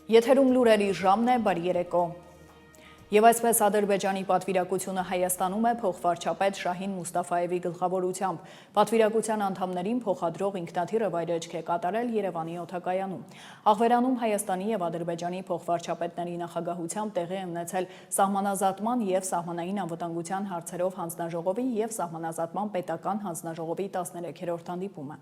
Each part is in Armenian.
Եթերում լուրերի ժամն է, բարի երեկո։ Եվ այսպես Ադրբեջանի պատվիրակությունը Հայաստանում է փոխվարչապետ Շահին Մուստաֆայևի գլխավորությամբ։ Պատվիրակության անդամներին փոխադրող ինքնաթիռը վայրէջք է կատարել Երևանի օդակայանում։ Աղվերանում Հայաստանի եւ Ադրբեջանի փոխվարչապետների նախագահությամբ տեղի է ունեցել սահմանազատման եւ սահմանային անվտանգության հարցերով հանձնաժողովի եւ սահմանազատման պետական հանձնաժողովի 13-րդ հանդիպումը։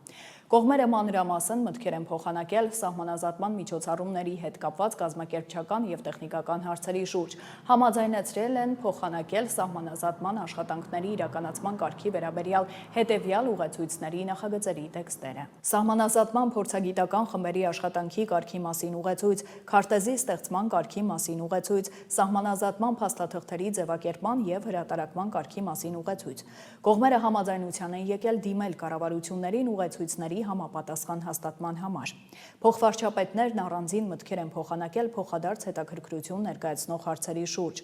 Կողմերը մանրամասն մտքեր են փոխանակել սահմանազատման միջոցառումների հետ կապված կազմակերպչական եւ տեխնիկական հարցերի շուրջ։ Համաձայնեցրել են փոխանակել սահմանազատման աշխատանքների իրականացման կարգի վերաբերյալ հետևյալ ուղեցույցների նախագծերի տեքստերը։ Սահմանազատման փորձագիտական խմբերի աշխատանքի կարգի մասին ուղեցույց, քարտեզի ստեղծման կարգի մասին ուղեցույց, սահմանազատման փաստաթղթերի ձևակերպման եւ հրատարակման կարգի մասին ուղեցույց։ Կողմերը համաձայնության են եկել դիմել կառավարություններին ուղեցույցների համապատասխան հաստատման համար։ Փոխվարչապետներն առանձին մտքեր են փոխանակել փոխադարձ հետաքրքրություն ներկայացնող հարցերի շուրջ։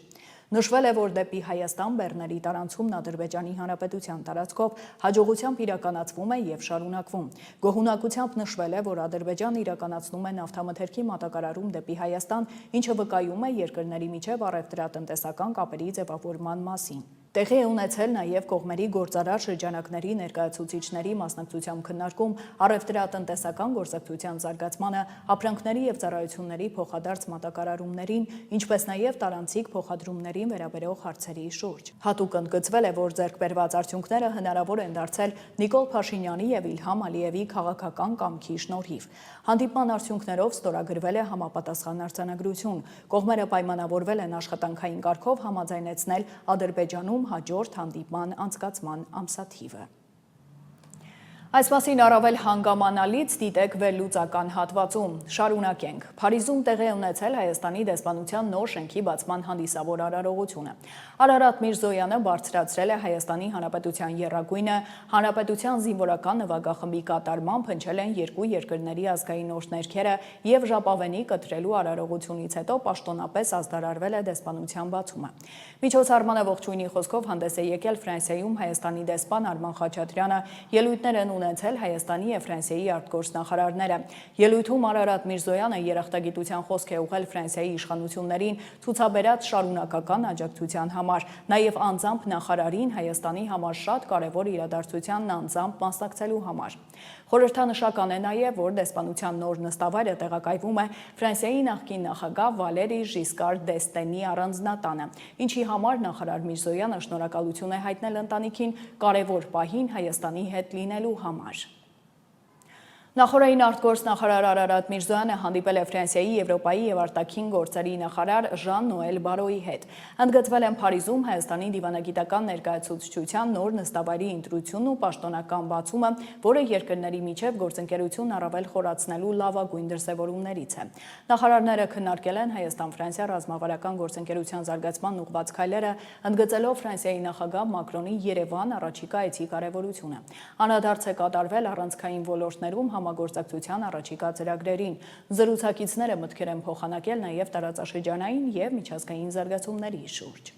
Նշվել է, որ դեպի Հայաստան բեռների տարանցումն Ադրբեջանի Հանրապետության տարածքով հաջողությամբ իրականացվում է եւ շարունակվում։ Գոհունակությամբ նշվել է, որ Ադրբեջանը իրականացնում է նավթամթերքի մատակարարում դեպի Հայաստան, ինչը վկայում է երկրների միջև առևտրատնտեսական կապերի ձևավորման մասին։ Տեղի է ունեցել նաև կողմերի գործարար շրջանակների ներկայացուցիչների մասնակցությամբ քննարկում առևտրատնտեսական գործակցության զարգացմանը, ապրանքների եւ ծառայությունների փոխադարձ մատակարարումներին, ինչպես նաև տարանցիկ փոխադրումներին վերաբերող հարցերի շուրջ։ Հատուկ ընդգծվել է, որ ձեռքբերված արդյունքները հնարավոր են դարձել Նիկոլ Փաշինյանի եւ Իլհամ Ալիևի քաղաքական կամքի շնորհիվ։ Հանդիպման արդյունքներով ստորագրվել է համապատասխան արձանագրություն։ Կողմերը պայմանավորվել են աշխատանքային կարգով համաձայնեցնել Ադրբեջանում հաջորդ հանդիպման անցկացման ամսաթիվը։ Այս մասին առավել հանգամանալից դիտեք վերլուծական հատվածում։ Շարունակենք։ Փարիզում տեղի է ունեցել Հայաստանի դեսպանության նոր շենքի բացման հանդիսավոր արարողությունը։ Արարատ Միրզոյանը բարձրացրել է Հայաստանի Հանրապետության եռագույնը, Հանրապետության զինվորական նվագախմբի կատարմամբ հնչել են երկու երկրների ազգային օրհներգերը եւ ժապավենի կտրելու արարողությունից հետո պաշտոնապես ազդարարվել է դեսպանության բացումը։ Միջոցառմանը ողջույնի խոսքով հանդես է եկել Ֆրանսիայում Հայաստանի դեսպան Արման Խաչատրյանը, ելույթներ են ունեցել Հայաստանի եւ Ֆրանսիայի արտգործնախարարները։ Ելույթում Արարատ Միրզոյանը երախտագիտության խոսք է ուղղել Ֆրանսիայի իշխանություններին ցուցաբերած շարունակական աջակցության համար, նաեւ անձամբ նախարարին Հայաստանի համար շատ կարևոր իրադարձությանն անձամբ մասնակցելու համար։ Խորհրդանշական է նաեւ, որ դեսպանության նոր նստավայրը տեղակայվում է Ֆրանսիայի նախկին նախագահ Վալերի Ժիսկար դ'Եստենի առանձնատանը, ինչի համար նախարար Միրզոյանը շնորհակալություն է հայտնել ընտանիքին կարևոր պահին Հայաստանի հետ լինելու համար։ Նախորդային արտգործնախարար Արարատ Միրզոյանը հանդիպել է Ֆրանսիայի, Եվրոպայի եւ արտաքին գործերի նախարար Ժան-Նոել Բարոյի հետ։ Ընդգծվել են Փարիզում Հայաստանի դիվանագիտական ներկայացուցչության նոր նստավայրի ընտրությունն ու պաշտոնական բացումը, որը երկրների միջև գործընկերությունն առավել խորացնելու լավագույն դրսևորումներից է։ Նախարարները քննարկել են Հայաստան-Ֆրանսիա ռազմավարական գործընկերության զարգացման ուղղված քայլերը, ընդգծելով Ֆրանսիայի նախագահ Մակրոնի Երևան առաջիկա այցի կարևորությունը։ Անդրադարձ է կատարվել առանցքային ոլորտներում համագործակցության առաջիկա ծրագրերին։ Զրուցակիցները մտքեր են փոխանակել նաև տարածաշրջանային եւ միջազգային զարգացումների շուրջ։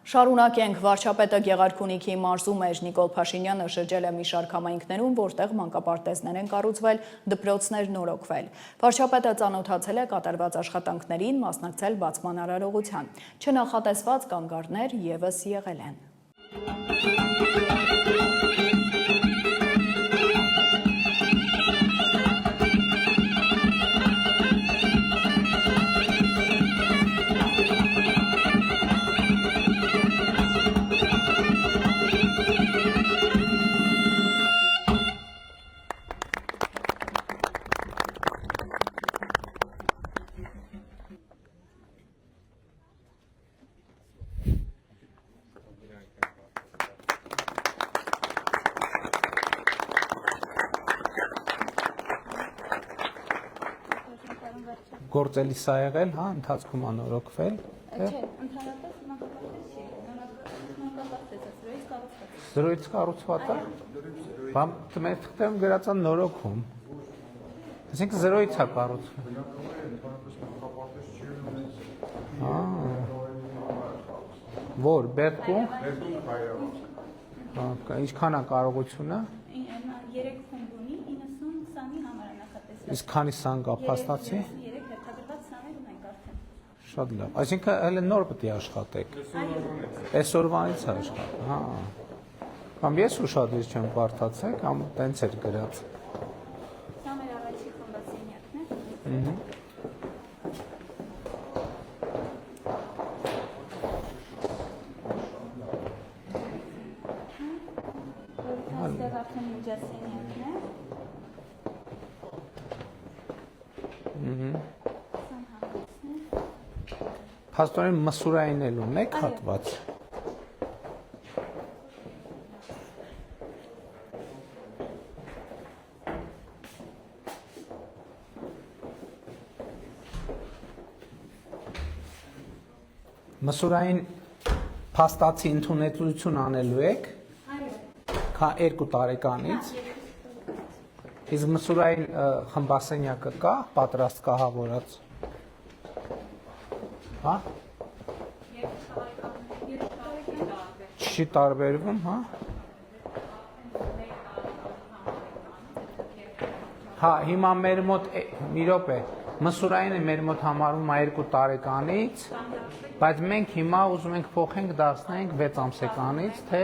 Շարունակենք, վարչապետը Գեղարքունիքի մարզում էր Նիկոլ Փաշինյանը շրջել է մի շարք համայնքներում, որտեղ մանկապարտեզներ են կառուցվել, դպրոցներ նորոգվել։ Վարչապետը ծանոթացել է կատարված աշխատանքներին, մասնակցել բացման արարողության։ Չնախատեսված կանգառներ եւս եղել են։ Գործելի սա եղել, հա, ընթացքում անորոգվել։ Չէ, ընդհանրապես մանկապարտեզ չի, մանկապարտեզ է, զրոյից կառուցված է։ Բամ մեր թղթերում գրած է նորոգում։ Այսինքն զրոյից է կառուցվում։ Որ Բերդկում։ Ինչքան է կարողությունը։ 3 խումբ ունի, 90-20-ի համար է նախատեսվել։ Իսկ քանի սան կա փաստացի։ 3 Շատ լավ։ Այսինքն հələ նոր պետք է աշխատեք։ Այսօրվանից է աշխատում, հա։ Կամ ես ուշադրից չեմ բարթացել, կամ տենց էր գրած։ Սա մեր առաջի խմբասենյակն է։ Այստեղ արդեն միջասենյակն է։ Սան հանդեսն է։ Փաստորեն մսուրային էլ ունեք հատված։ Մսուրային փաստացի ընդունեցություն անելու եք, քա 2 տարեկանից, իսկ մսուրային խմբասենյակը կա, պատրաստ կահավորած, հա? Չի տարբերվում, հա? Հա, հիմա մեր մոտ, մի րոպե, մսուրայինը մեր մոտ համարվում է 2 տարեկանից, բայց մենք հիմա ուզում ենք փոխենք դարձնենք 6 ամսեկանից, թե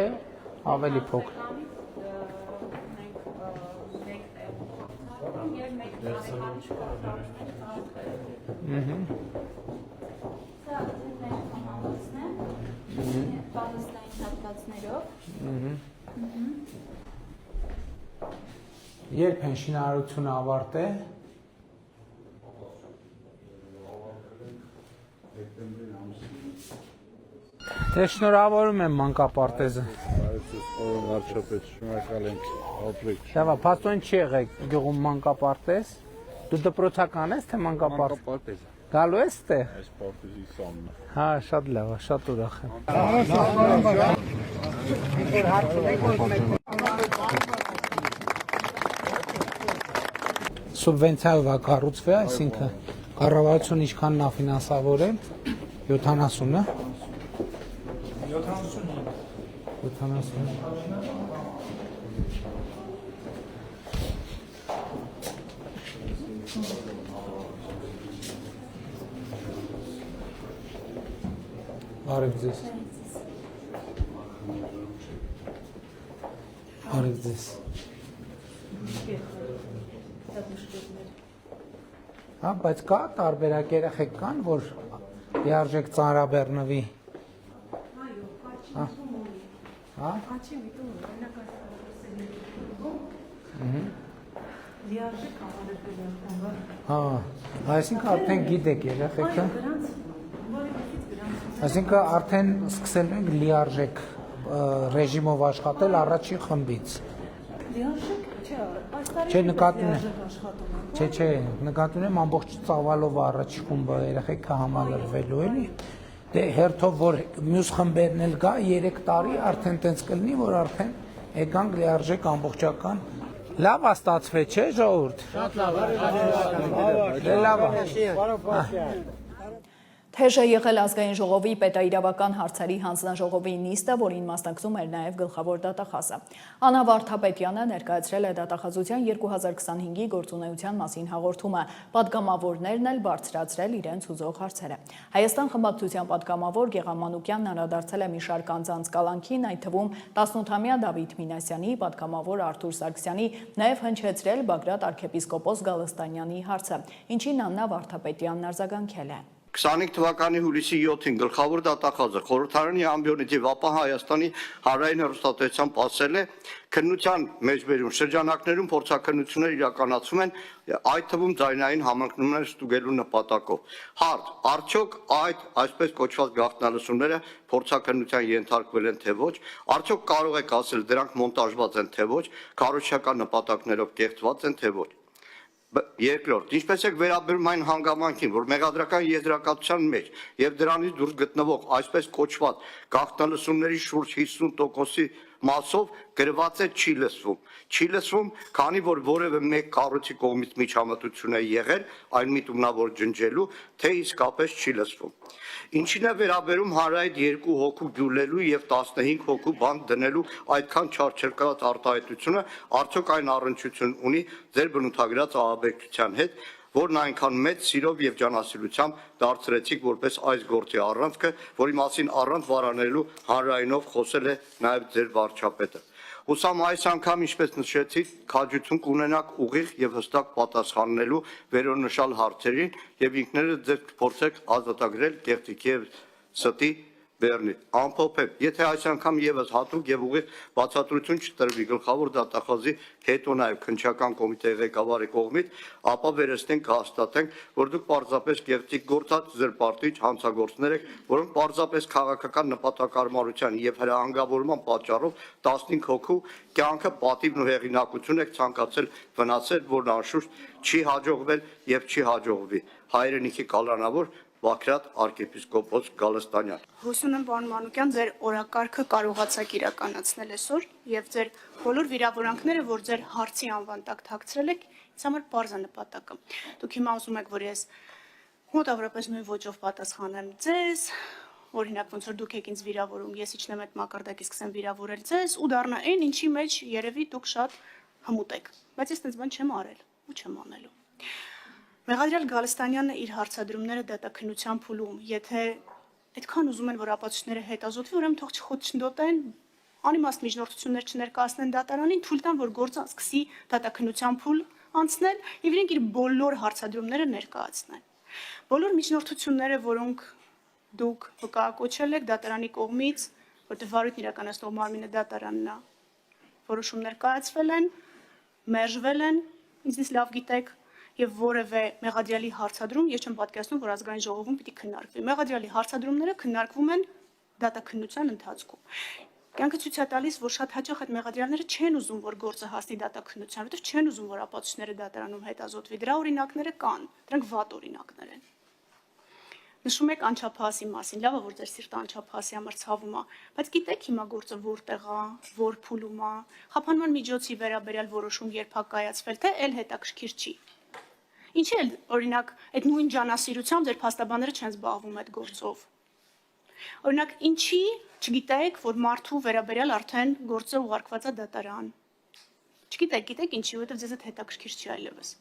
ավելի փոքր։ Սա արդեն մեր համալսն է։ Պահեստային հատվածներով։ Երբ են շինարարությունը ավարտե։ Դե շնորհավորում եմ մանկապարտեզը։ Վարչապետ, շնորհակալ ենք, ապրեք։ Լավ, փաստորեն չի եղել գյուղում մանկապարտեզ։ Դու դպրոցական ես, թե մանկապարտեզ։ Մանկապարտեզ։ Գալու ես թե։ Այս պարտեզի սամն է։ Հա, շատ լավ, շատ ուրախ եմ։ Սուբվենցիայով է կառուցվել, այսինքն կառավարությունը ինչքան նա ֆինանսավորել 70-ը 70 Արև ձեզ Արև ձեզ Հա, բայց կա տարբերակ երեխեք կան, որ լիարժեք ծանրաբեռնվի։ Հա։ Հա, այսինքն արդեն գիտեք երեխեքը։ Այսինքն արդեն սկսել ենք լիարժեք ռեժիմով աշխատել առաջի խմբից։ Լիարժեք, Չէ, նկատում եմ։ Չէ, նկատում եմ ամբողջ ծավալով առաջի խումբը երեխեքը համալրվելու էլի։ Դե հերթով որ մյուս խմբերն էլ գա 3 տարի արդեն տենց կլինի, որ արդեն եկանք լիարժեք ամբողջական։ Լավ է ստացվել, չէ, ժողովուրդ։ Շատ լավ է։ Թեժ է եղել ազգային ժողովի պետաիրավական հարցերի հանձնաժողովի նիստը, որին մասնակցում էր նաև գլխավոր դատախազը։ Աննա Վարդապետյանը ներկայացրել է դատախազության 2025-ի գործունեության մասին հաղորդումը, պատգամավորներն էլ բարձրացրել իրենց ուզող հարցերը։ Հայաստան խմբակցության պատգամավոր Գեղամ Մանուկյանն անդրադարձել է մի շարք անձանց կալանքին, այդ թվում 18-ամյա Դավիթ Մինասյանի, պատգամավոր Արթուր Սարգսյանի, նաև հնչեցրել Բագրատ arczepiskopos Գալստանյանի հարցը, ինչին Աննա Վարդապետյանն արձագանքել է։ 25 թվականի հուլիսի 7-ին գլխավոր դատախազը խորհրդարանի ամբիոնիտիվ ապա Հայաստանի հանրային հեռուստատեսությամբ ասել է քննության մեջբերում շրջանակներում փորձաքննություններ իրականացում են այդ թվում ձայնային համընկնումներ ստուգելու նպատակով։ Հարց. Արդյոք այդ այսպես կոչված գաղտնալսումները փորձաքննության ենթարկվել են թե ոչ, արդյոք կարող եք ասել դրանք մոնտաժված են թե ոչ, կառույցական նպատակներով կեղծված են թե ոչ։ Երկրորդ, ինչպես եք վերաբերում այն հանգամանքին, որ մեղադրական եզրակացության մեջ եւ դրանից դուրս գտնվող այսպես կոչված գաղտնալսումների շուրջ 50%-ի մասով գրված է չի լսվում, քանի որ որևէ մեկ կառույցի կողմից միջամտություն է եղել այն միտումնավոր ջնջելու, թե իսկապես չի լսվում։ Ինչին է վերաբերում հանրայդ 2 հոգու գյուլելու եւ 15 հոգու բան դնելու այդքան չարչարված արտահայտությունը, արդյոք այն առնչություն ունի ձեր բնութագրած ահաբեկչության հետ, որն այնքան մեծ սիրով եւ ջանասիրությամբ դարձրեցիք որպես այս գործի առանցքը, որի մասին առանց վարանելու հանրայինով խոսել է նաեւ ձեր վարչապետը։ Հուսամ այս անգամ, ինչպես նշեցի, քաջություն կունենաք ուղիղ եւ հստակ պատասխանելու վերոնշյալ հարցերին եւ ինքներդ ձեր փորձեք ազատագրել կեղծիքի եւ ստի բեռնի։ Ամփոփեմ, եթե այս անգամ եւս հատուկ եւ ուղիղ բացատրություն չտրվի գլխավոր դատախազի հետո նաեւ քննչական կոմիտեի ղեկավարի կողմից, ապա վերստենք հաստատենք, որ դուք պարզապես կեղծիք գործած ձեր պարտիչ հանցագործներ եք, որոնք պարզապես քաղաքական նպատակարարության եւ հրահանգավորման պատճառով 15 հոգու կյանքը պատիվն ու հեղինակություն եք ցանկացել վնասել, որն անշուշտ չի հաջողվել եւ չի հաջողվի։ Հայրենիքի կալանավոր Բաքրատ arczepiskopos Գալստանյան։ Հուսում եմ, պարոն Մանուկյան, ձեր օրակարգը կարողացաք իրականացնել այսօր եւ ձեր բոլոր վիրավորանքները, որ ձեր հարցի անվան տակ թաքցրել եք, ինձ համար պարզ է նպատակը։ Դուք հիմա ուզում եք, որ ես մոտավորապես նույն ոճով պատասխանեմ ձեզ, օրինակ ոնց որ դուք եք ինձ վիրավորում, ես իջնեմ այդ մակարդակի սկսեմ վիրավորել ձեզ ու դառնա այն, ինչի մեջ երևի դուք շատ հմուտ եք։ Բայց ես այդպես բան չեմ արել ու չեմ անելու։ Մեղադրյալ Գալստանյանը իր հարցադրումները դատաքննության փուլում, եթե այդքան ուզում են, որ ապացույցները հետազոտվի, ուրեմն թող չխոչընդոտեն, անիմաստ միջնորդություններ չներկայացնեն դատարանին, թույլ տան, որ գործը սկսի դատաքննության փուլ անցնել եւ իրենք իր բոլոր հարցադրումները ներկայացնեն։ Բոլոր միջնորդությունները, որոնք դուք վկայակոչել եք դատարանի կողմից, որտեղ վարույթն իրականացնող մարմինը դատարանն է, որոշումներ կայացվել են, մերժվել են, ինձնից լավ գիտեք, եւ որևէ մեղադրյալի հարցադրում ես չեմ պատկերացնում, որ ազգային ժողովում պիտի քննարկվի։ Մեղադրյալի հարցադրումները քննարկվում են դատաքննության ընթացքում։ Կյանքը ցույց է տալիս, որ շատ հաճախ այդ մեղադրյալները չեն ուզում, որ գործը հասնի դատաքննության, որովհետեւ չեն ուզում, որ ապացույցները դատարանում հետազոտվի։ Դրա օրինակները կան, դրանք վատ օրինակներ են։ Նշում եք անչափահասի մասին, լավ է, որ ձեր սիրտը անչափահասի համար ցավում է, բայց գիտեք հիմա գործը որտեղ է, որ փուլում է, խափանման միջոցի վերաբերյալ որոշում երբ է կայացվել, թե էլ հետաքրքիր չի։ Ինչի էլ, օրինակ, այդ նույն ջանասիրությամբ ձեր փաստաբանները չեն զբաղվում այդ գործով։ Օրինակ, ինչի չգիտեք, որ մարդու վերաբերյալ արդեն գործը ուղարկված է դատարան։ Չգիտեք ինչի, որովհետև ձեզ այդ հետաքրքիր չի այլևս։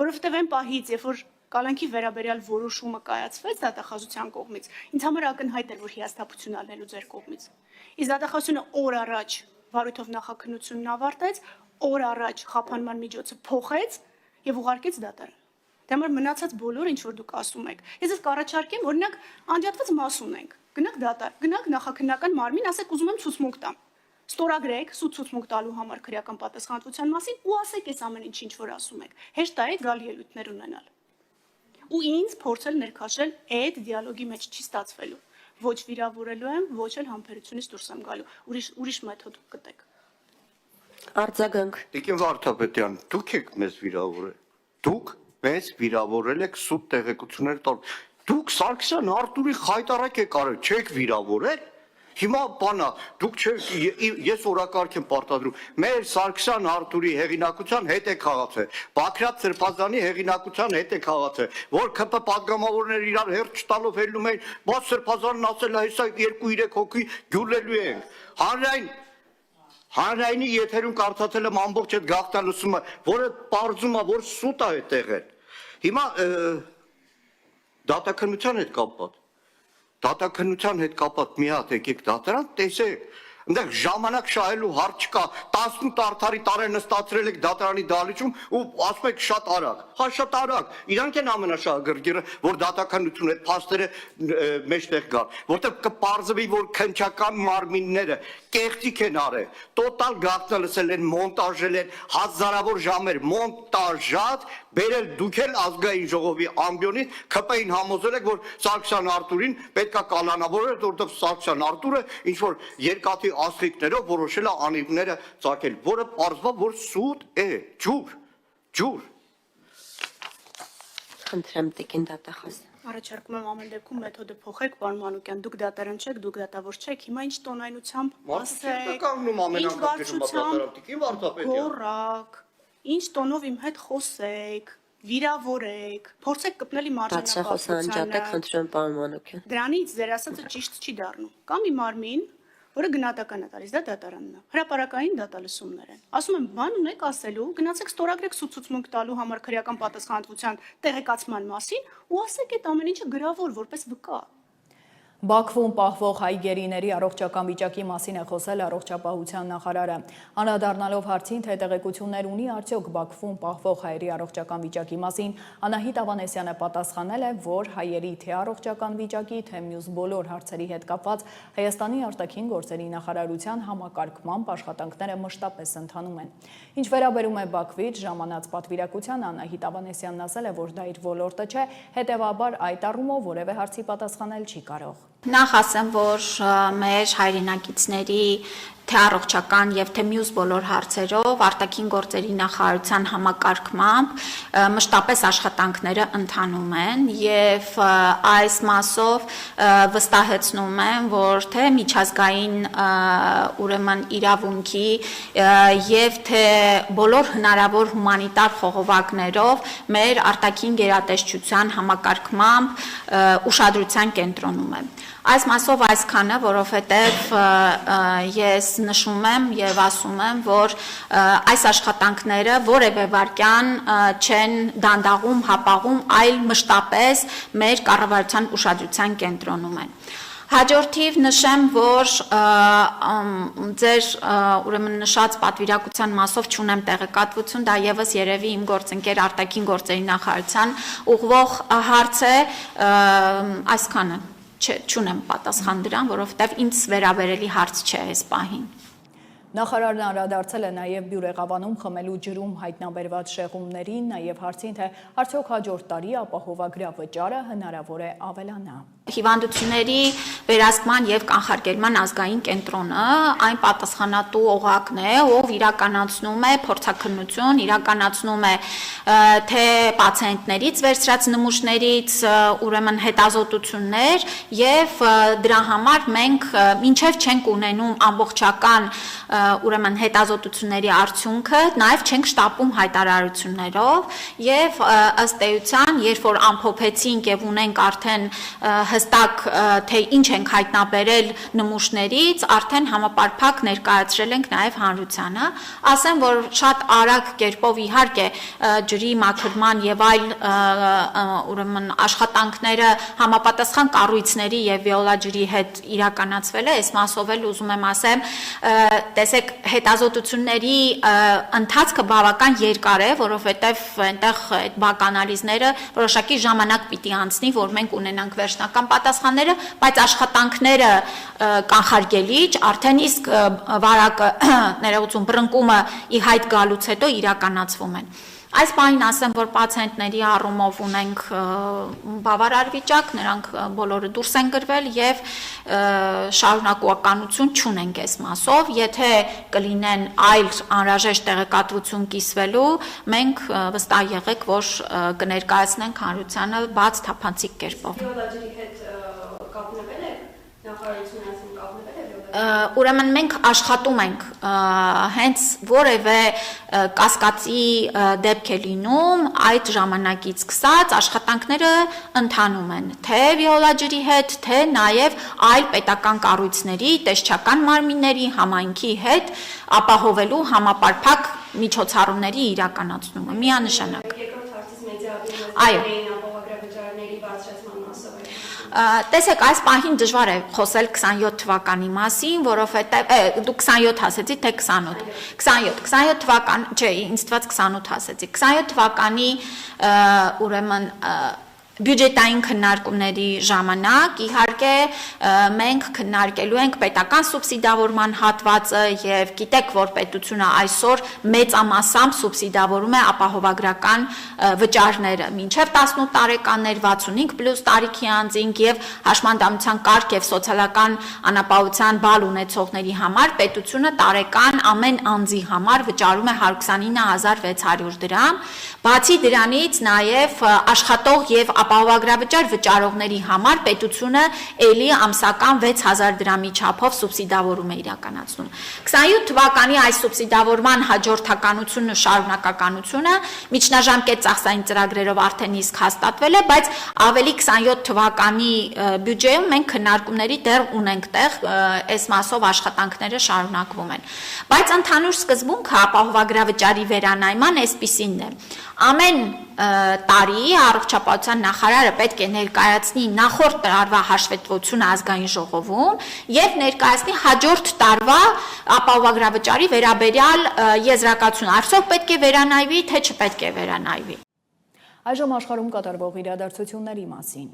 Որովհետև այն պահից, երբ որ կալանքի վերաբերյալ որոշումը կայացվեց դատախազության կողմից, ինձ համար ակնհայտ էր, որ հիասթափություն ալնելու ձեր կողմից։ Իսկ դատախազությունը օր առաջ վարույթով նախաքննությունն ավարտեց, օր առաջ խափանման միջոցը փոխեց եւ ուղարկեց դատարան։ Դե համար մնացած բոլորը ինչ որ դուք ասում եք։ Ես ձեզ կառաջարկեմ, օրինակ, անջատված մաս ունենք։ Գնաք դատար, գնաք նախաքննական մարմին, ասեք ուզում եմ ցուցմունք տամ։ Ստորագրեք սուտ ցուցմունք տալու համար քրեական պատասխանատվության մասին ու ասեք այս ամեն ինչ որ ասում եք։ Հեշտ է այդ գալ ելույթներ ունենալ։ Ու ինձ փորձել ներքաշել այդ դիալոգի մեջ չի ստացվելու։ Ոչ վիրավորելու եմ, ոչ էլ համբերությունից դուրս եմ գալու։ Ուրիշ մեթոդ կտեք։ Արձագանք։ Տիկին Վարդապետյան, դուք եք մեզ վիրավորել։ Դուք մեզ վիրավորել եք սուտ տեղեկություններ տալ։ Դուք Սարգսյան Արտուրի խայտարակ եք արել, չեք վիրավորել։ Հիմա բանա, դուք չեք, ես օրակարգ եմ պարտադրում, մեր Սարգսյան Արտուրի հեղինակության հետ է քաղացել, Բաքրատ Սրբազանի հեղինակության հետ է քաղացել, որ ԿՊ պատգամավորները իրար հերթ չտալով հելնում էին, բայց Սրբազանն ասել է, հեսա 2-3 հոգի գյուլելու ենք, Հանրայինի եթերում կարդացել եմ ամբողջ այդ գաղտնալսումը, որը պարզում է, որ սուտ է այդ եղել։ Հիմա դատաքննության հետ կապված։ Դատաքննության հետ կապված մի հատ եկեք դատարան, տեսեք, այնտեղ ժամանակ շահելու հարց չկա, 18 արդարի տարեր նստացրել եք դատարանի դահլիճում ու ասում եք շատ արագ, հա շատ արագ, իրանք են ամենաշահագրգիռը, որ դատաքննություն այդ փաստերը մեջտեղ գան, որտեղ կպարզվի, որ քննչական մարմինները կեղծիք են արել, տոտալ գաղտնալսել են, մոնտաժել են, հազարավոր ժամեր մոնտաժած, բերել դուք էլ ազգային ժողովի ամբիոնից ԿՊ-ին համոզել եք, որ Սարգսյան Արտուրին պետքա կալանավորել, որովհետև Սարգսյան Արտուրը ինչ որ երկաթի ասլիկներով որոշել է անիվները ծագել, որը պարզվա, որ սուտ է, ջուր։ Խնդրեմ տիկին դատախազ։ Առաջարկում եմ ամեն դեպքում մեթոդը փոխեք, պարոն Մանուկյան, դուք դատարան չեք, դուք դատավոր չեք, հիմա ինչ տոնայնությամբ Մարդիկ կանգնում ամեն անգամ դեպքում դատարան, տիկին Վարդապետյան։ Գոռակ, ինչ տոնով իմ հետ խոսեք, վիրավորեք, փորձեք կպնել իմ Բացախոս անջատեք, խնդրում եմ պարոն Մանուկյան։ Դրանից ձեր ասածը ճիշտ չի դառնում։ Կամ մի մարմին, որը գնահատական է տալիս, դա դատարանն է։ Հրապարակային դատալսումներ են։ Ասում եմ, բան ունեք ասելու, գնացեք ստորագրեք ցուցմունք տալու համար քրեական պատասխանատվության տեղեկացման մասին ու ասեք այդ ամեն ինչը գրավոր որպես վկա։ Բաքվում պահվող հայ գերիների առողջական վիճակի մասին է խոսել առողջապահության նախարարը։ Անդրադառնալով հարցին, թե տեղեկություններ ունի արդյոք Բաքվում պահվող հայերի առողջական վիճակի մասին, Անահիտ Ավանեսյանը պատասխանել է, որ հայերի թե առողջական վիճակի, թե մյուս բոլոր հարցերի հետ կապված Հայաստանի արտաքին գործերի նախարարության համակարգմամբ աշխատանքները մշտապես ընթանում են։ Ինչ վերաբերում է Բաքվից ժամանած պատվիրակության, Անահիտ Ավանեսյանն ասել է, որ դա իր ոլորտը չէ, հետևաբար այդ առումով որևէ հարցի պատասխանել չի կարող։ Նախ ասեմ, որ մեր հայրենակիցների թե առողջական եւ թե մյուս բոլոր հարցերով արտաքին գործերի նախարարության համակարգմամբ մշտապես աշխատանքները ընթանում են եւ այս մասով վստահեցնում եմ, որ թե միջազգային ուրեմն իրավունքի եւ թե բոլոր հնարավոր հումանիտար խողովակներով մեր արտաքին գերատեսչության համակարգմամբ ուշադրության կենտրոնում եմ։ Այս մասով այսքանը, որովհետև ես նշում եմ եւ ասում եմ, որ այս աշխատանքները որևէ վարքյան չեն դանդաղում, հապաղում, այլ մշտապես մեր կառավարության ուշադրության կենտրոնում են։ Հաջորդիվ նշեմ, որ ձեր ուրեմն նշած պատվիրակության մասով չունեմ տեղեկատվություն, դա եւս երևի իմ գործընկեր արտաքին գործերի նախարարության ուղղվող հարց է, այսքանը չունեմ պատասխան դրան, որովհետև ինձ վերաբերելի հարց չէ այս պահին։ Նախարարն անդրադարձել է նաև Բյուրեղավանում խմելու ջրում հայտնաբերված շեղումներին, նաև հարցին, թե արդյոք հաջորդ տարի ապահովագրավճարը հնարավոր է ավելանա։ Հիվանդությունների վերահսկման եւ կանխարգելման ազգային կենտրոնը այն պատասխանատու օղակն է, ով իրականացնում է փորձաքննություն, իրականացնում է թե պացիենտներից վերցրած նմուշներից ուրեմն հետազոտություններ եւ դրա համար մենք մինչեւ չենք ունենում ամբողջական ուրեմն հետազոտությունների արդյունքը, նաեւ չենք շտապում հայտարարություններով եւ ըստ էության, երբ որ ամփոփեցինք եւ ունենք արդեն հստակ թե ինչ ենք հայտնաբերել նմուշներից, արդեն համապարփակ ներկայացրել ենք նաև հանրությանը, ասեմ, որ շատ արագ կերպով իհարկե ջրի մաքրման եւ այլ ուրեմն աշխատանքները համապատասխան կառույցների եւ վիոլաջրի հետ իրականացվել է, այս մասով էլ ուզում եմ ասեմ, տեսեք, հետազոտությունների ընթացքը բավական երկար է, որովհետեւ այնտեղ այդ բականալիզները որոշակի ժամանակ պիտի անցնի, որ մենք ունենանք վերջնական պատասխանները, բայց աշխատանքները կանխարգելիչ, արդեն իսկ վարակը ներողություն բռնկումը ի հայտ գալուց հետո իրականացվում են։ Այս բանին ասեմ, որ պացիենտների առումով ունենք բավարար վիճակ, նրանք բոլորը դուրս են գրվել եւ շարունակողականություն չունենք այս մասով, եթե կլինեն այլ անհրաժեշտ տեղեկատվություն կիսվելու, մենք վստահ եղեք, որ կներկայացնենք հանրությանը բաց թափանցիկ կերպով։ Ուրեմն մենք աշխատում ենք հենց որևէ կասկածի դեպք է լինում, այդ ժամանակից սկսած աշխատանքները ընթանում են, թե վիոլաջրի հետ, թե նաև այլ պետական կառույցների, տեսչական մարմինների, համայնքի հետ ապահովելու համապարփակ միջոցառումների իրականացումը միանշանակ։ Այո։ Տեսեք, այս պահին դժվար է խոսել 27 թվականի մասին, որովհետև դու 27 ասեցի, թե 28։ 27 թվական, չէ, ինձ թվաց 28 ասեցի։ 27 թվականի ուրեմն բյուջետային քննարկումների ժամանակ իհարկե մենք քննարկելու ենք պետական սուբսիդավորման հատվածը եւ գիտեք, որ պետությունը այսօր մեծամասամբ սուբսիդավորում է ապահովագրական վճարները մինչեւ 18 տարեկաններ 65+ տարիքի անձինք եւ հաշմանդամության կարգ եւ սոցիալական անապահովության բալ ունեցողների համար պետությունը տարեկան ամեն անձի համար վճարում է 129600 դրամ, բացի դրանից նաեւ աշխատող եւ ապահովագրավճար վճարողների համար պետությունը ելի ամսական 6000 դրամի չափով սուբսիդավորում է իրականացնում։ 27 թվականի այս սուբսիդավորման հաջորդականությունը, շարունակականությունը միջնաժամկետ ծախսային ծրագրերով արդեն իսկ հաստատվել է, բայց ավելի 27 թվականի բյուջեում մենք քննարկումների դեռ ունենք տեղ, այս մասով աշխատանքները շարունակվում են։ Բայց ընդհանուր սկզբունքը ապահովագրավճարի վերանայման այսպիսինն է. ամեն տարի առողջապահության նախարարը պետք է ներկայացնի նախորդ տարվա հաշվետվությունը ազգային ժողովում եւ ներկայացնի հաջորդ տարվա ապահովագրավճարի վերաբերյալ եզրակացություն, արդյոք պետք է վերանայվի, թե չպետք է վերանայվի։ Այժմ աշխարհում կատարվող իրադարձությունների մասին։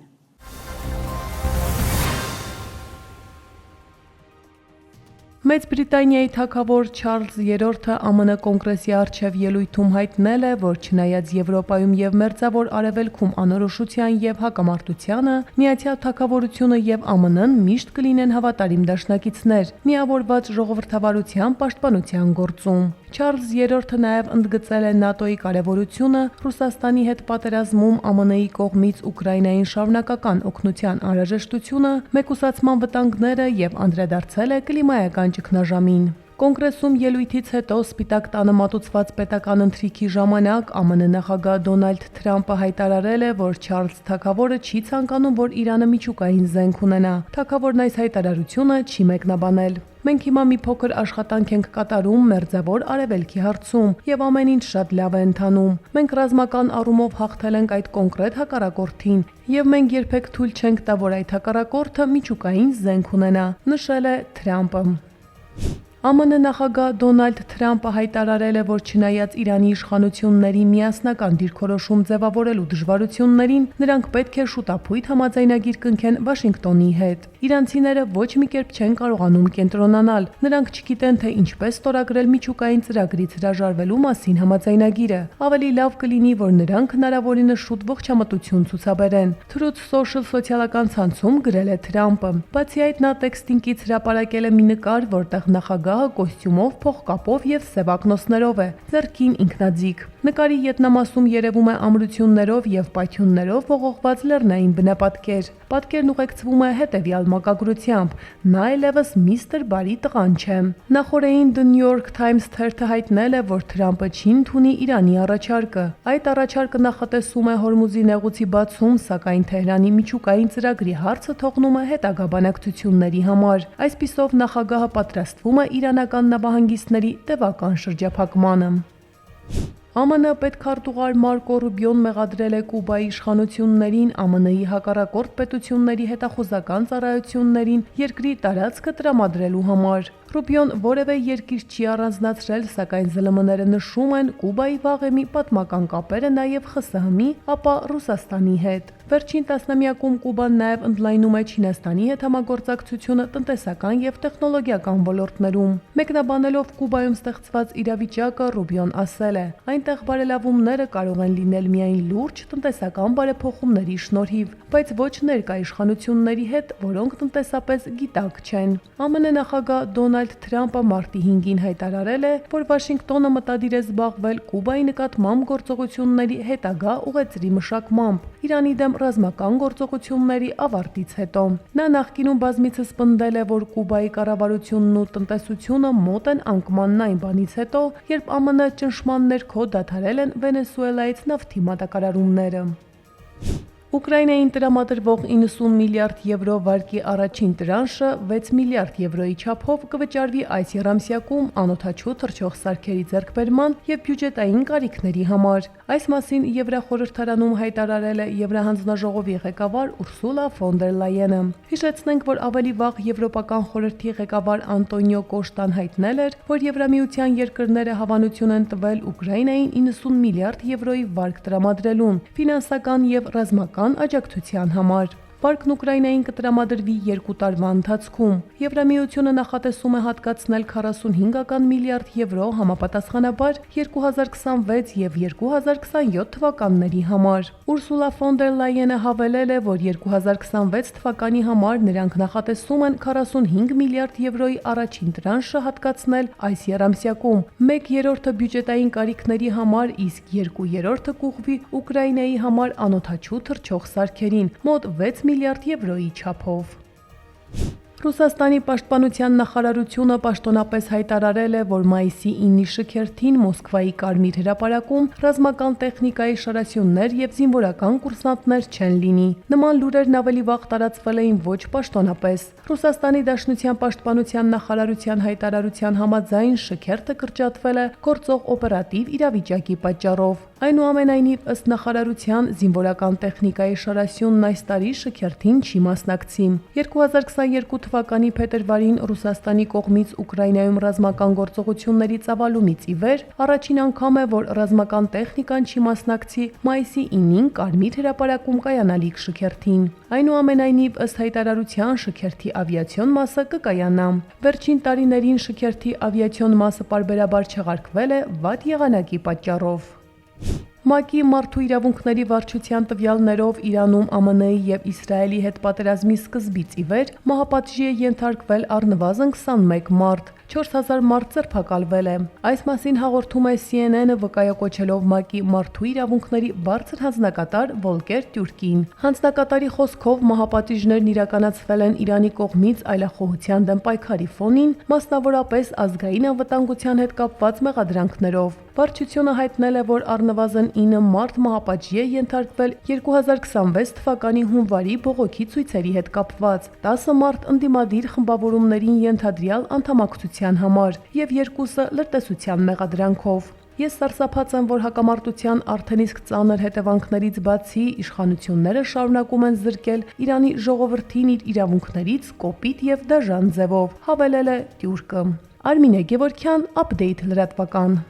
Մեծ Բրիտանիայի թագավոր Չարլզ III-ը ԱՄՆ կոնգրեսի առջև ելույթում հայտնել է, որ չնայած Եվրոպայում եւ Մերձավոր Արևելքում անորոշության եւ հակամարտությանը, Միացյալ Թագավորությունը եւ ԱՄՆ-ն միշտ կլինեն հավատարիմ դաշնակիցներ, միավորված ժողովրդավարության պաշտպանության գործում։ Չարլզ III-ը նաև ընդգծել է ՆԱՏՕ-ի կարևորությունը Ռուսաստանի հետ պատերազմում ԱՄՆ-ի կողմից Ուկրաինային շարունակական օգնության անհրաժեշտությունը, մեկուսացման վտանգները եւ անդրադարձել է կլիմայական ճգնաժամին։ Կոնգրեսում ելույթից հետո Սպիտակ տանը մատուցված պետական ընթրիքի ժամանակ ԱՄՆ նախագահ Դոնալդ Թրամփը հայտարարել է, որ Չարլզ թագավորը չի ցանկանում, որ Իրանը միջուկային զենք ունենա։ Թագավորն այս հայտարարությունը չի մեկնաբանել։ Մենք հիմա մի փոքր աշխատանք ենք կատարում Մերձավոր Արևելքի հարցում եւ ամեն ինչ շատ լավ է ընթանում։ Մենք ռազմական առումով հաղթել ենք այդ կոնկրետ հակառակորդին եւ մենք երբեք թույլ չենք տա, որ այդ հակառակորդը միջուկային զենք ունենա, նշել է Թրամփը։ ԱՄՆ նախագահ Դոնալդ Թրամփը հայտարարել է, որ չնայած Իրանի իշխանությունների միասնական դիրքորոշում ձևավորելու դժվարություններին, նրանք պետք է շուտապույտ համաձայնագիր կնքեն Վաշինգտոնի հետ։ Իրանցիները ոչ մի կերպ չեն կարողանում կենտրոնանալ։ Նրանք չգիտեն, թե ինչպես ստորագրել միջուկային ծրագրից հրաժարվելու մասին համաձայնագիրը։ Ավելի լավ կլինի, որ նրանք հնարավորինս շուտ ողջամտություն ցուցաբերեն։ Truth Social սոցիալական ցանցում գրել է Թրամփը։ Բացի այդ, նա տեքստինգից հրապարակել է մի նկար, որտեղ նախագահը կոստյումով, փողկապով եւ սևակնոսներով է, ձեռքին ինքնաձիգ։ Նկարի ետնամասում երևում է ամրություններով եւ պայթյուններով ողողված լեռնային բնապատկեր։ Պատկերն ուղեկցվում է հետեւյալ մակագրությամբ. նա այլևս միստր Բարի տղան չէ։ Նախորդին The New York Times թերթը հայտնել է, որ Թրամփը չի ընդունի Իրանի առաջարկը։ Այդ առաջարկը նախատեսում է Հորմուզի նեղուցի բացում, սակայն Թեհրանի միջուկային ծրագրի հարցը թողնում է հետագա բանակցությունների համար։ Այսպիսով նախագահը պատրաստվում է իրանական նավահանգիստների տևական շրջափակմանը։ ԱՄՆ պետքարտուղար Մարկո Ռուբիոն մեղադրել է Կուբայի իշխանություններին ԱՄՆ-ի հակառակորդ պետությունների հետախուզական ծառայություններին երկրի տարածքը տրամադրելու համար։ Ռուբիոն որևէ երկիր չի առանձնացրել, սակայն ԶԼՄ-ները նշում են Կուբայի վաղեմի պատմական կապերը նաև ԽՍՀՄ-ի, ապա Ռուսաստանի հետ։ Վերջին տասնամյակում Կուբան նաև ընդլայնում է Չինաստանի հետ համագործակցությունը տնտեսական եւ տեխնոլոգիական ոլորտներում։ Մեկնաբանելով Կուբայում ստեղծված իրավիճակը, Ռուբիոն ասել է. այնտեղ բարելավումները կարող են լինել միայն լուրջ տնտեսական բարեփոխումների շնորհիվ, բայց ոչ ներկա իշխանությունների հետ, որոնք տնտեսապես գիտակ չեն։ ԱՄՆ նախագահ Դոնալդ Թրամփը մարտի 5-ին հայտարարել է, որ Վաշինգտոնը մտադիր է զբաղվել Կուբայի նկատմամբ գործողությունների հետագա ուղեծրի մշակմամբ Իրանի դեմ ռազմական գործողությունների ավարտից հետո։ Նա նախկինում բազմիցս պնդել է, որ Կուբայի կառավարությունն ու տնտեսությունը մոտ են անկմանն այն բանից հետո, երբ ԱՄՆ ճնշման ներքո դադարել են Վենեսուելայից նավթի մատակարարումները։ Ուկրաինային տրամադրվող 90 միլիարդ եվրո վարկի առաջին տրանշը 6 միլիարդ եվրոյի չափով կվճարվի այս եռամսյակում անօդաչու թռչող սարքերի ձեռքբերման եւ բյուջետային կարիքների համար։ Այս մասին Եվրախորհրդարանում հայտարարել է Եվրահանձնաժողովի ղեկավար Ուրսուլա ֆոն դեր Լայենը։ Հիշեցնենք, որ ավելի վաղ Եվրոպական խորհրդի ղեկավար Անտոնիո Կոշտան հայտնել էր, որ Եվրամիության երկրները հավանություն են տվել Ուկրաինային 90 միլիարդ եվրոյի վարկ տրամադրելուն, ֆինանսական եւ ռազմական աջակցության համար։ Պարկն Ուկրաինային կտրամադրվի 2 տարվա ընթացքում։ Եվրամիությունը նախատեսում է հատկացնել 45 միլիարդ եվրո համապատասխանաբար 2026 եւ 2027 թվականների համար։ Ուրսուլա ֆոն դեր Լայենը հավելել է, որ 2026 թվականի համար նրանք նախատեսում են 45 միլիարդ եվրոյի առաջին տրանշը հատկացնել այս եռամսյակում, 1/3 բյուջետային կարիքների համար, իսկ 2/3 կուղղվի Ուկրաինայի համար անօդաչու թռչող սարքերին, մոտ 6 միլիարդ եվրոյի չափով։ Ռուսաստանի պաշտպանության նախարարությունը պաշտոնապես հայտարարել է, որ մայիսի 9-ի շքերթին Մոսկվայի Կարմիր հրապարակում ռազմական տեխնիկայի շարասյուններ եւ զինվորական կուրսանտներ չեն լինի։ Նման լուրերն ավելի վաղ տարածվել էին ոչ պաշտոնապես։ Ռուսաստանի Դաշնության պաշտպանության նախարարության հայտարարության համաձայն շքերթը կրճատվել է գործող օպերատիվ իրավիճակի պատճառով։ Այնուամենայնիվ, ըստ նախարարության, զինվորական տեխնիկայի շարասյունն այս տարի շքերթին չի մասնակցի։ 2022 թվականի փետրվարին Ռուսաստանի կողմից Ուկրաինայում ռազմական գործողությունների ծավալումից ի վեր առաջին անգամ է, որ ռազմական տեխնիկան չի մասնակցի մայիսի 9-ին Կարմիր հրապարակում կայանալիք շքերթին։ Այնուամենայնիվ, ըստ հայտարարության, շքերթի ավիացիոն մասը կկայանա։ Վերջին տարիներին շքերթի ավիացիոն մասը պարբերաբար չեղարկվել է վատ եղանակի պատճառով։ ՄԱԿ-ի մարդու իրավունքների վարչության տվյալներով Իրանում ԱՄՆ-ի եւ Իսրայելի հետ պատերազմի սկզբից ի վեր մահապատժի է ենթարկվել առնվազն 21 մարդ, 4000 մարդ ձերբակալվել է։ Այս մասին հաղորդում է CNN-ը վկայակոչելով ՄԱԿ-ի մարդու իրավունքների բարձր հանձնակատար Վոլկեր Տյուրկին։ Հանձնակատարի խոսքով մահապատիժներն իրականացվել են Իրանի կողմից այլախոհության դեմ պայքարի ֆոնին, մասնավորապես ազգային անվտանգության հետ կապված մեղադրանքներով։ Վարչությունը հայտնել է, որ առնվազն 9 մարդ մահապատժի է ենթարկվել 2026 թվականի հունվարի բողոքի ցույցերի հետ կապված, 10 մարդ ընդդիմադիր խմբավորումներին ենթադրյալ անդամակցության համար եւ 2-ը լրտեսության մեղադրանքով։ Ես սարսափած եմ, որ հակամարտության արդեն իսկ ծանր հետևանքներից բացի իշխանությունները շարունակում են զրկել Իրանի ժողովրդին իր իրավունքներից կոպիտ եւ դաժան ձևով, հավելել է Տյուրկը։ Արմինե Գևորգյան, Update լրատվական։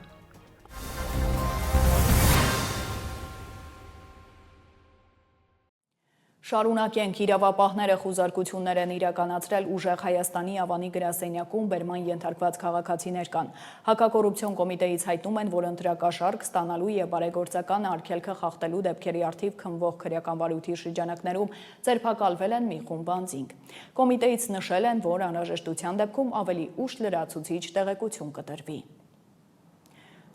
Շարունակենք, իրավապահները խուզարկություններ են իրականացրել ուժեղ Հայաստանի Ավանի գրասենյակում բերման ենթարկված քաղաքացիներ կան։ Հակակոռուպցիոն կոմիտեից հայտնում են, որ ընտրակաշարք ստանալու եւ բարեգործական արգելքը խախտելու դեպքերի առթիվ քննվող քրեական վարույթի շրջանակներում ձերբակալվել են մի խումբ անձինք։ Կոմիտեից նշել են, որ անհրաժեշտության դեպքում ավելի ուշ լրացուցիչ տեղեկություն կտրվի։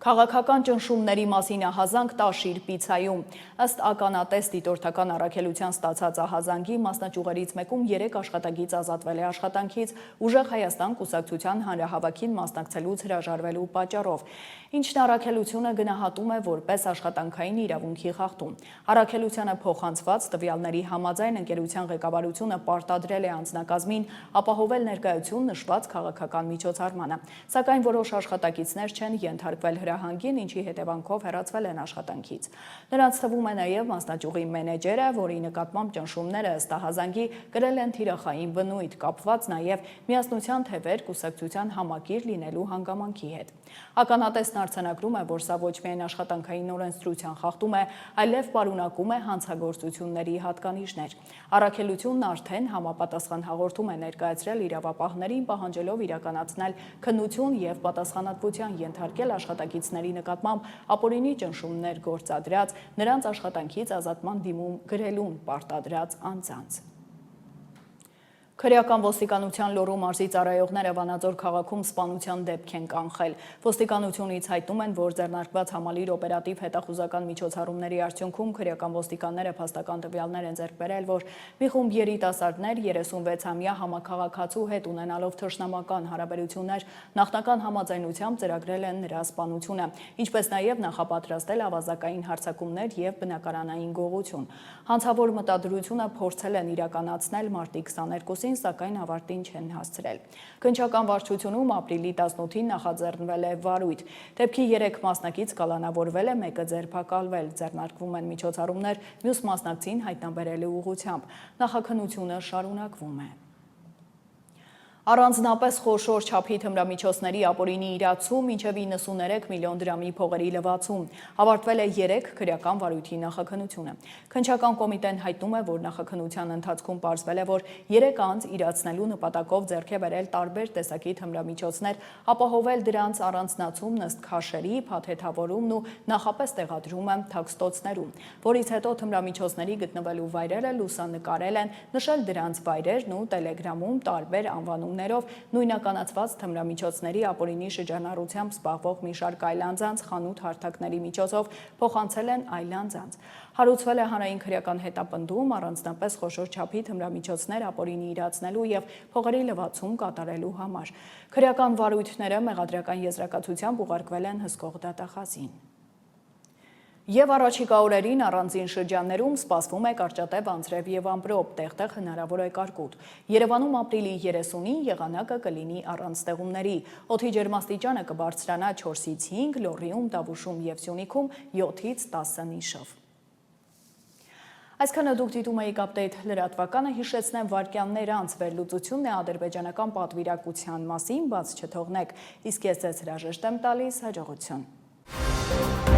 Քաղաքական ճնշումների մասին ահազանգ Տաշիր պիցայում։ Ըստ ականատես դիտորդական առաքելության ստացած ահազանգի մասնաճյուղերից մեկում 3 աշխատագիծ ազատվել է աշխատանքից ուժեղ Հայաստան կուսակցության հանրահավաքին մասնակցելուց հրաժարվելու պատճառով, ինչն առաքելությունը գնահատում է որպես աշխատանքային իրավունքի խախտում։ Առաքելությանը փոխանցված տվյալների համաձայն ընկերության ղեկավարությունը պարտադրել է անձնակազմին ապահովել ներկայություն նշված քաղաքական միջոցառմանը, սակայն որոշ աշխատակիցներ չեն ենթարկվել հրահանգին, ինչի հետևանքով հեռացվել են աշխատանքից։ Նրանց թվում է նաև մասնաճյուղի մենեջերը, որի նկատմամբ ճնշումները ըստ ահազանգի կրել են թիրախային բնույթ, կապված նաև միասնության թևեր կուսակցության համակիր լինելու հանգամանքի հետ։ Ականատեսն արձանագրում է, որ սա ոչ միայն աշխատանքային օրենսդրության խախտում է, այլև պարունակում է հանցագործությունների հատկանիշներ։ Առաքելությունն արդեն համապատասխան հաղորդում է ներկայացրել իրավապահներին, պահանջելով իրականացնել քննություն եւ պատասխանատվության ենթարկել աշխատակիցների նկատմամբ ապօրինի ճնշումներ գործադրած, նրանց աշխատանքից ազատման դիմում գրելուն պարտադրած անձանց։ Քրեական ոստիկանության Լոռու մարզի ծառայողները Վանաձոր քաղաքում սպանության դեպք են կանխել։ Ոստիկանությունից հայտնում են, որ ձեռնարկված համալիր օպերատիվ հետախուզական միջոցառումների արդյունքում քրեական ոստիկանները փաստական տվյալներ են ձեռք բերել, որ մի խումբ երիտասարդներ 36-ամյա համաքաղաքացու հետ ունենալով թշնամական հարաբերություններ նախնական համաձայնությամբ ծրագրել են նրա սպանությունը, ինչպես նաև նախապատրաստել ավազակային հարձակումներ եւ բնակարանային գողություն։ Հանցավոր մտադրությունը փորձել են իրականացնել մարտի 22-ին, սակայն ավարտին չեն հասցրել։ Քննչական վարչությունում ապրիլի 18-ին նախաձեռնվել է վարույթ։ Դեպքի 3 մասնակից կալանավորվել է, մեկը ձերբակալվել, ձեռնարկվում են միջոցառումներ մյուս մասնակցին հայտնաբերելու ուղղությամբ։ Նախաքննությունը շարունակվում է։ Առանձնապես խոշոր չափի թմրամիջոցների ապօրինի իրացում, մինչև 93 միլիոն դրամի փողերի լվացում։ Ավարտվել է 3 քրեական վարույթի նախաքննությունը։ Քննչական կոմիտեն հայտնում է, որ նախաքննության ընթացքում պարզվել է, որ 3 անձ իրացնելու նպատակով ձեռք է բերել տարբեր տեսակի թմրամիջոցներ, ապահովել դրանց առանձնացումն ըստ քաշերի, փաթեթավորումն ու նախապես տեղադրումը թաքստոցներում, որից հետո թմրամիջոցների գտնվելու վայրերը լուսանկարել են, նշել դրանց վայրերն ու Տելեգրամում տարբեր անվանումներով նույնականացված թմրամիջոցների ապօրինի շրջանառությամբ զբաղվող մի շարք այլ անձանց խանութ հարթակների միջոցով փոխանցել են այլ անձանց։ Հարուցվել է հանրային քրեական հետապնդում, առանձնապես խոշոր չափի թմրամիջոցներ ապօրինի իրացնելու եւ փողերի լվացում կատարելու համար։ Քրեական վարույթները մեղադրական եզրակացությամբ ուղարկվել են հսկող դատախազին։ Եվ առաջիկա օրերին առանձին շրջաններում սպասվում է կարճատև անձրև եւ ամպրոպ, տեղտեղ հնարավոր է կարկուտ։ Երևանում ապրիլի 30-ին եղանակը կլինի առանց ստեղումների։ Օդի ջերմաստիճանը կբարձրանա 4-ից 5, Լոռիում, Տավուշում եւ Սյունիքում 7-ից 10 նիշով։ Այսքանը դուք դիտում եք Update լրատվականը, հիշեցնեմ վայրկյաններ անց վերլուծությունն է ադրբեջանական պատվիրակության մասին, բաց չթողնեք, իսկ ես ձեզ հրաժեշտ եմ տալիս, հաջողություն։